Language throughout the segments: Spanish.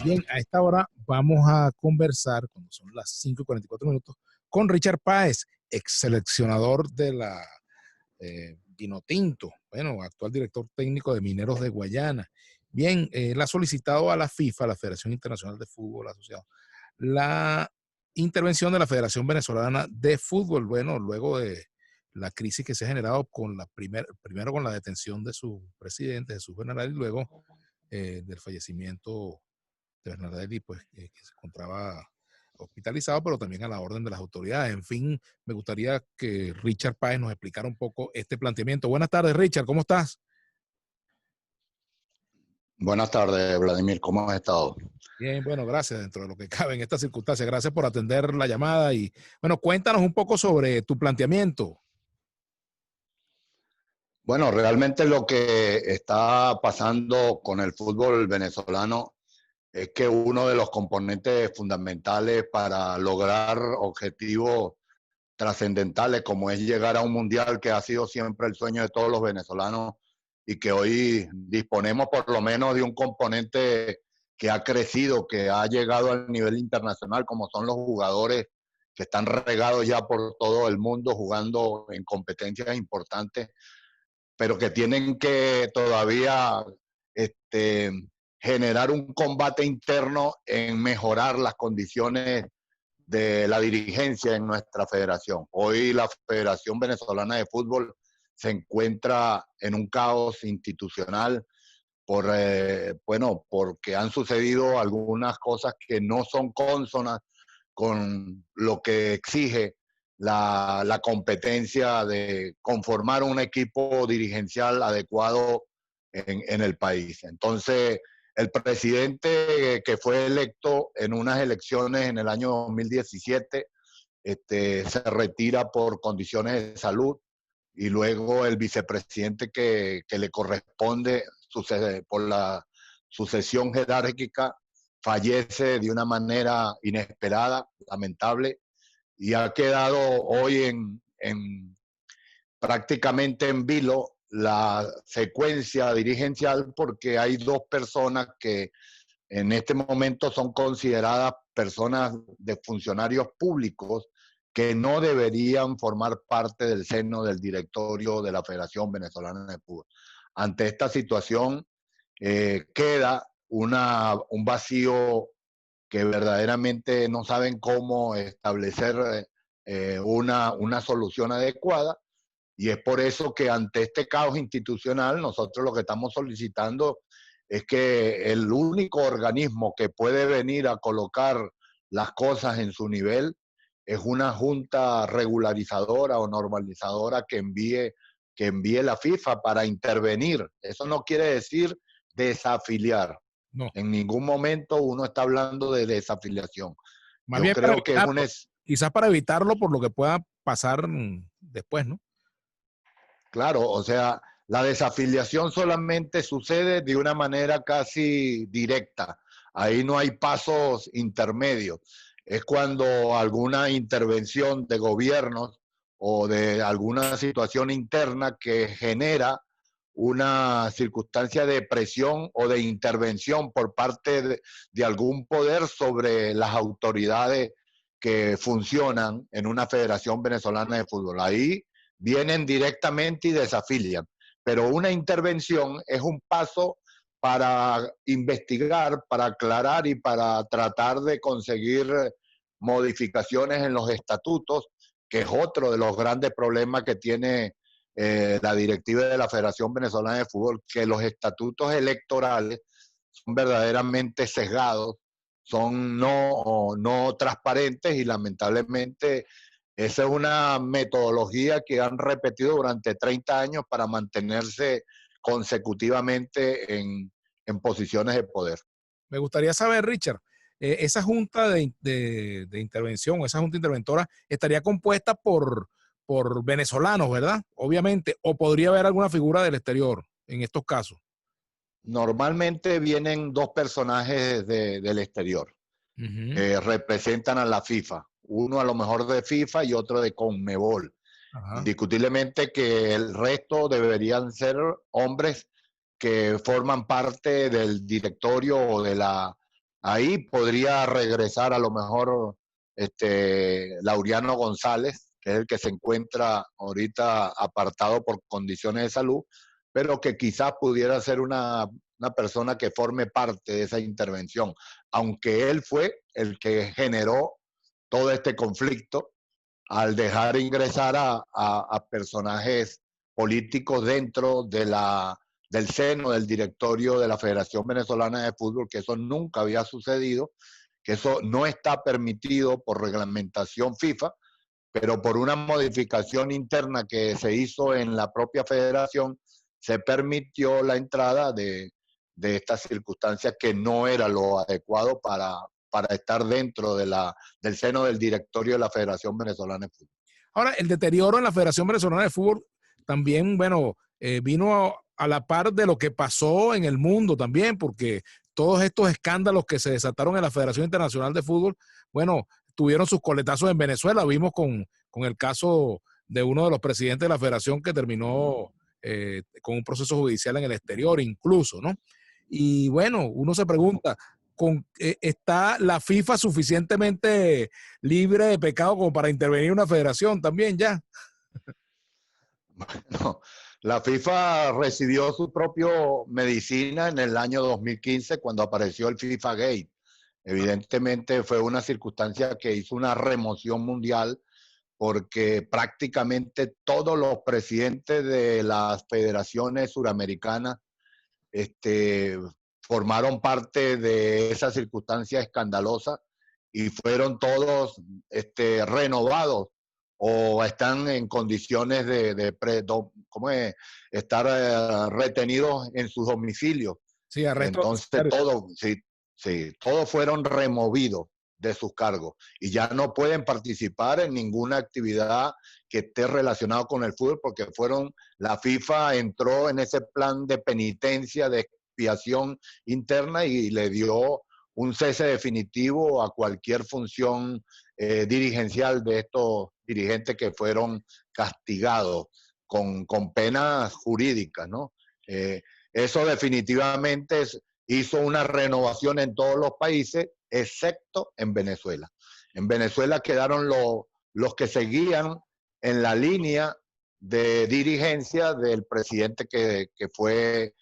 Bien, a esta hora vamos a conversar, cuando son las 5:44, con Richard Páez, ex seleccionador de la Vinotinto, bueno, actual director técnico de Mineros de Guayana. Bien, él ha solicitado a la FIFA, la Federación Internacional de Fútbol Asociado, la intervención de la Federación Venezolana de Fútbol, bueno, luego de la crisis que se ha generado con primero con la detención de su presidente, Jesús Bernardelli, y luego del fallecimiento de Bernardelli, pues que se encontraba hospitalizado, pero también a la orden de las autoridades. En fin, me gustaría que Richard Páez nos explicara un poco este planteamiento. Buenas tardes, Richard, ¿cómo estás? Buenas tardes, Vladimir, ¿cómo has estado? Bien, bueno, gracias dentro de lo que cabe en estas circunstancias. Gracias por atender la llamada y, bueno, cuéntanos un poco sobre tu planteamiento. Bueno, realmente lo que está pasando con el fútbol venezolano es que uno de los componentes fundamentales para lograr objetivos trascendentales, como es llegar a un mundial, que ha sido siempre el sueño de todos los venezolanos y que hoy disponemos por lo menos de un componente que ha crecido, que ha llegado al nivel internacional, como son los jugadores que están regados ya por todo el mundo jugando en competencias importantes, pero que tienen que todavía este, generar un combate interno en mejorar las condiciones de la dirigencia en nuestra federación. Hoy la Federación Venezolana de Fútbol se encuentra en un caos institucional porque han sucedido algunas cosas que no son cónsonas con lo que exige la competencia de conformar un equipo dirigencial adecuado en el país. Entonces, el presidente que fue electo en unas elecciones en el año 2017 se retira por condiciones de salud y luego el vicepresidente que le corresponde por la sucesión jerárquica fallece de una manera inesperada, lamentable, y ha quedado hoy prácticamente en vilo la secuencia dirigencial porque hay dos personas que en este momento son consideradas personas de funcionarios públicos que no deberían formar parte del seno del directorio de la Federación Venezolana de Fútbol. Ante esta situación queda un vacío que verdaderamente no saben cómo establecer una solución adecuada, y es por eso que ante este caos institucional nosotros lo que estamos solicitando es que el único organismo que puede venir a colocar las cosas en su nivel es una junta regularizadora o normalizadora que envíe la FIFA para intervenir. Eso no quiere decir desafiliar. No, En ningún momento uno está hablando de desafiliación. más Yo bien para creo que es evitarlo, quizás para evitarlo por lo que pueda pasar después, ¿no? claro, o sea, la desafiliación solamente sucede de una manera casi directa. Ahí no hay pasos intermedios. Es cuando alguna intervención de gobiernos o de alguna situación interna que genera una circunstancia de presión o de intervención por parte de algún poder sobre las autoridades que funcionan en una Federación Venezolana de Fútbol. Ahí vienen directamente y desafilian. Pero una intervención es un paso para investigar, para aclarar y para tratar de conseguir modificaciones en los estatutos, que es otro de los grandes problemas que tiene la directiva de la Federación Venezolana de Fútbol, que los estatutos electorales son verdaderamente sesgados, son no transparentes, y lamentablemente esa es una metodología que han repetido durante 30 años para mantenerse consecutivamente en posiciones de poder. Me gustaría saber, Richard, esa junta de intervención, esa junta interventora, estaría compuesta por venezolanos, ¿verdad? Obviamente, o podría haber alguna figura del exterior en estos casos. Normalmente vienen dos personajes del exterior que representan a la FIFA, uno a lo mejor de FIFA y otro de CONMEBOL. Ajá. Indiscutiblemente que el resto deberían ser hombres que forman parte del directorio o Ahí podría regresar a lo mejor Laureano González, que es el que se encuentra ahorita apartado por condiciones de salud, pero que quizás pudiera ser una persona que forme parte de esa intervención, aunque él fue el que generó todo este conflicto al dejar ingresar a personajes políticos dentro del seno del directorio de la Federación Venezolana de Fútbol, que eso nunca había sucedido, que eso no está permitido por reglamentación FIFA, pero por una modificación interna que se hizo en la propia federación, se permitió la entrada de estas circunstancias que no era lo adecuado para estar dentro del seno del directorio de la Federación Venezolana de Fútbol. Ahora, el deterioro en la Federación Venezolana de Fútbol también, bueno, vino a la par de lo que pasó en el mundo también, porque todos estos escándalos que se desataron en la Federación Internacional de Fútbol, bueno, tuvieron sus coletazos en Venezuela. Vimos con el caso de uno de los presidentes de la federación que terminó con un proceso judicial en el exterior incluso, ¿no? Y bueno, uno se pregunta, ¿está la FIFA suficientemente libre de pecado como para intervenir una federación también ya? Bueno, la FIFA recibió su propio medicina en el año 2015 cuando apareció el FIFA Gate. Evidentemente fue una circunstancia que hizo una remoción mundial porque prácticamente todos los presidentes de las federaciones suramericanas formaron parte de esa circunstancia escandalosa y fueron todos renovados o están en condiciones ¿cómo es? Estar retenidos en sus domicilios. Sí, arresto. Entonces todos fueron removidos de sus cargos y ya no pueden participar en ninguna actividad que esté relacionada con el fútbol porque la FIFA entró en ese plan de penitencia, de expiación interna y le dio un cese definitivo a cualquier función dirigencial de estos dirigentes que fueron castigados con penas jurídicas, ¿no? Eso definitivamente hizo una renovación en todos los países, excepto en Venezuela. En Venezuela quedaron los que seguían en la línea de dirigencia del presidente que fue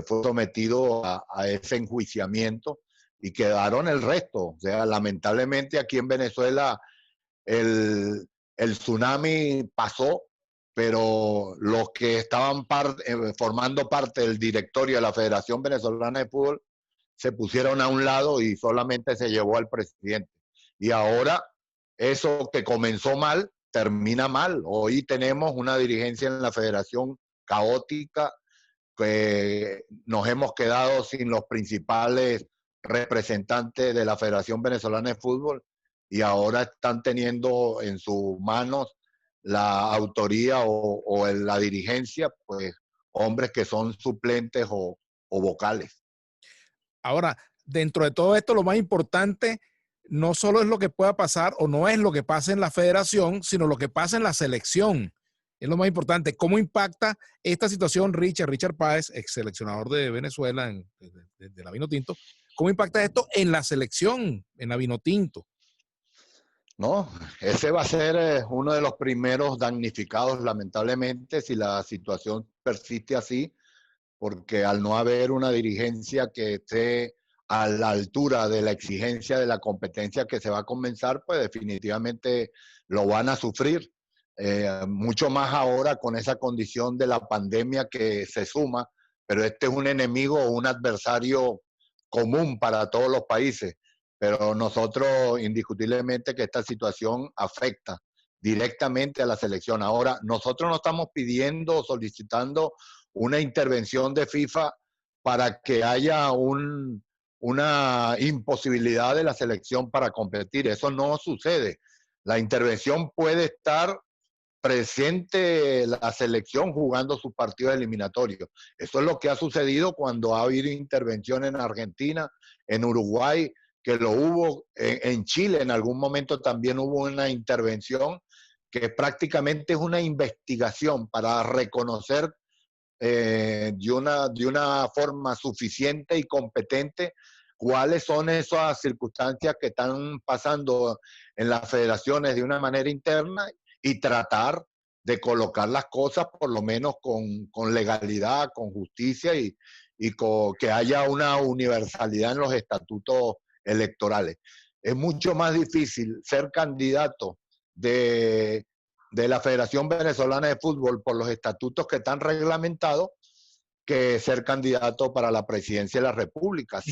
sometido a ese enjuiciamiento y quedaron el resto. O sea, lamentablemente aquí en Venezuela el tsunami pasó, pero los que estaban formando parte del directorio de la Federación Venezolana de Fútbol se pusieron a un lado y solamente se llevó al presidente. Y ahora eso que comenzó mal, termina mal. Hoy tenemos una dirigencia en la federación caótica, que nos hemos quedado sin los principales representantes de la Federación Venezolana de Fútbol y ahora están teniendo en sus manos la autoría o la dirigencia, pues hombres que son suplentes o vocales. Ahora, dentro de todo esto, lo más importante no solo es lo que pueda pasar o no es lo que pasa en la federación, sino lo que pasa en la selección. Es lo más importante. ¿Cómo impacta esta situación Richard Páez, ex seleccionador de Venezuela de la Vinotinto? ¿Cómo impacta esto en la selección, en la Vinotinto? No, ese va a ser uno de los primeros damnificados, lamentablemente, si la situación persiste así, porque al no haber una dirigencia que esté a la altura de la exigencia de la competencia que se va a comenzar, pues definitivamente lo van a sufrir. Mucho más ahora con esa condición de la pandemia que se suma, pero este es un enemigo o un adversario común para todos los países. Pero nosotros, indiscutiblemente, que esta situación afecta directamente a la selección. Ahora, nosotros no estamos pidiendo o solicitando una intervención de FIFA para que haya una imposibilidad de la selección para competir. Eso no sucede. La intervención puede estar presente la selección jugando sus partidos eliminatorios. Eso es lo que ha sucedido cuando ha habido intervención en Argentina, en Uruguay, que lo hubo en Chile, en algún momento también hubo una intervención que prácticamente es una investigación para reconocer de una forma suficiente y competente cuáles son esas circunstancias que están pasando en las federaciones de una manera interna y tratar de colocar las cosas por lo menos con legalidad, con justicia y que haya una universalidad en los estatutos electorales. Es mucho más difícil ser candidato de la Federación Venezolana de Fútbol por los estatutos que están reglamentados que ser candidato para la presidencia de la República,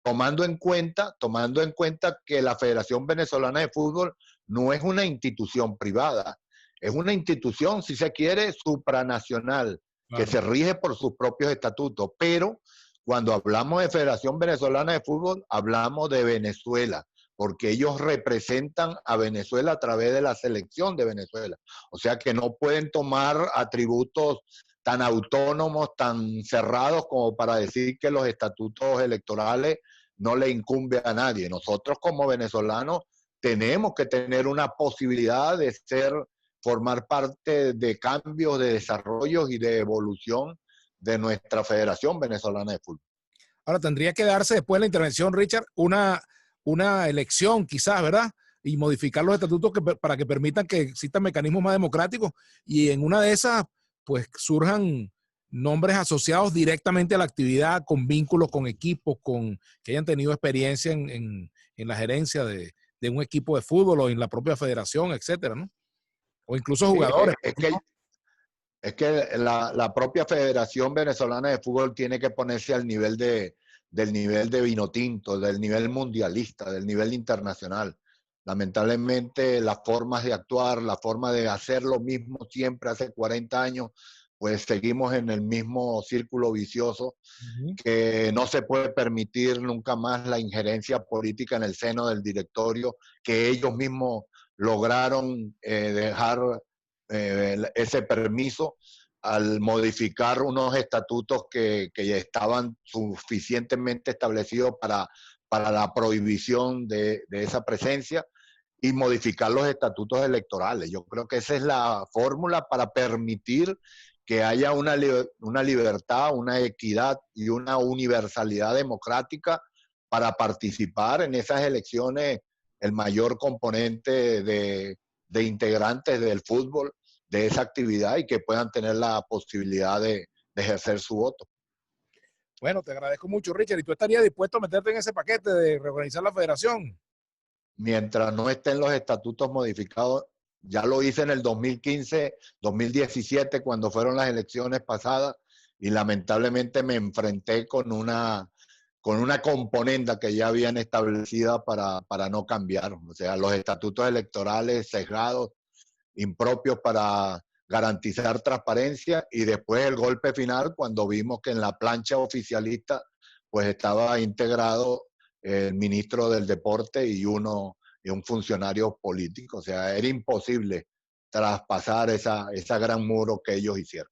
tomando en cuenta que la Federación Venezolana de Fútbol no es una institución privada, es una institución, si se quiere, supranacional, claro, que se rige por sus propios estatutos, pero cuando hablamos de Federación Venezolana de Fútbol, hablamos de Venezuela, porque ellos representan a Venezuela a través de la selección de Venezuela. O sea que no pueden tomar atributos tan autónomos, tan cerrados como para decir que los estatutos electorales no le incumbe a nadie. Nosotros como venezolanos tenemos que tener una posibilidad de formar parte de cambios, de desarrollos y de evolución de nuestra Federación Venezolana de Fútbol. Ahora, tendría que darse después de la intervención, Richard, una elección quizás, ¿verdad? Y modificar los estatutos para que permitan que existan mecanismos más democráticos y en una de esas, pues surjan nombres asociados directamente a la actividad, con vínculos con equipos, que hayan tenido experiencia en la gerencia de un equipo de fútbol o en la propia federación, etcétera, ¿no? O incluso jugadores. Es que la propia Federación Venezolana de Fútbol tiene que ponerse al nivel del nivel de Vinotinto, del nivel mundialista, del nivel internacional. Lamentablemente las formas de actuar, la forma de hacer lo mismo siempre hace 40 años, pues seguimos en el mismo círculo vicioso, que no se puede permitir nunca más la injerencia política en el seno del directorio, que ellos mismos lograron dejar ese permiso al modificar unos estatutos que ya estaban suficientemente establecidos para la prohibición de esa presencia y modificar los estatutos electorales. Yo creo que esa es la fórmula para permitir que haya una libertad, una equidad y una universalidad democrática para participar en esas elecciones el mayor componente de integrantes del fútbol de esa actividad y que puedan tener la posibilidad de ejercer su voto. Bueno, te agradezco mucho, Richard. ¿Y tú estarías dispuesto a meterte en ese paquete de reorganizar la federación? Mientras no estén los estatutos modificados, ya lo hice en el 2015, 2017, cuando fueron las elecciones pasadas, y lamentablemente me enfrenté con una componenda que ya habían establecida para no cambiar. O sea, los estatutos electorales sesgados, impropios para garantizar transparencia, y después el golpe final cuando vimos que en la plancha oficialista pues estaba integrado el ministro del deporte y un funcionario político. O sea, era imposible traspasar ese gran muro que ellos hicieron.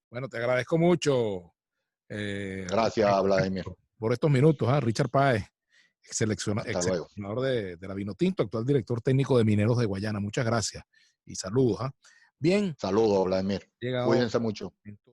Bueno, te agradezco mucho. Gracias, Vladimir. Por estos minutos, Richard Páez, seleccionador de la Vinotinto, actual director técnico de Mineros de Guayana. Muchas gracias y saludos. Bien. Saludos, Vladimir. Cuídense mucho.